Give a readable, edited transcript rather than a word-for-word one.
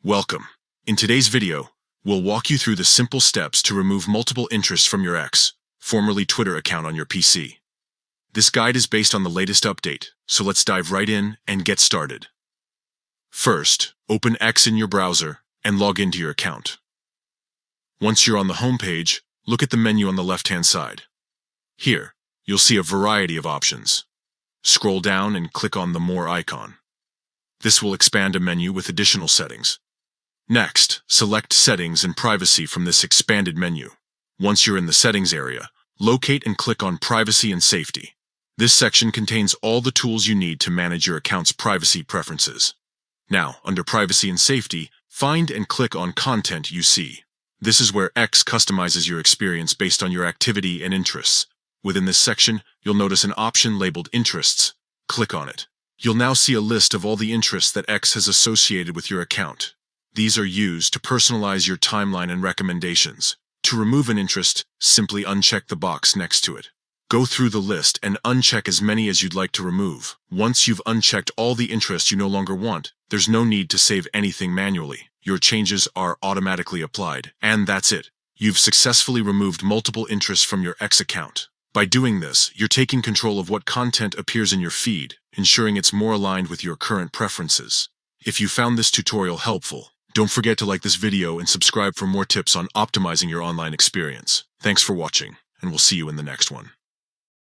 Welcome. In today's video, we'll walk you through the simple steps to remove multiple interests from your X, formerly Twitter account on your PC. This guide is based on the latest update, so let's dive right in and get started. First, open X in your browser and log into your account. Once you're on the home page, look at the menu on the left-hand side. Here, you'll see a variety of options. Scroll down and click on the More icon. This will expand a menu with additional settings. Next, select Settings and Privacy from this expanded menu. Once you're in the Settings area, locate and click on Privacy and Safety. This section contains all the tools you need to manage your account's privacy preferences. Now, under Privacy and Safety, find and click on Content You See. This is where X customizes your experience based on your activity and interests. Within this section, you'll notice an option labeled Interests. Click on it. You'll now see a list of all the interests that X has associated with your account. These are used to personalize your timeline and recommendations. To remove an interest, simply uncheck the box next to it. Go through the list and uncheck as many as you'd like to remove. Once you've unchecked all the interests you no longer want, there's no need to save anything manually. Your changes are automatically applied. And that's it. You've successfully removed multiple interests from your X account. By doing this, you're taking control of what content appears in your feed, ensuring it's more aligned with your current preferences. If you found this tutorial helpful, don't forget to like this video and subscribe for more tips on optimizing your online experience. Thanks for watching, and we'll see you in the next one.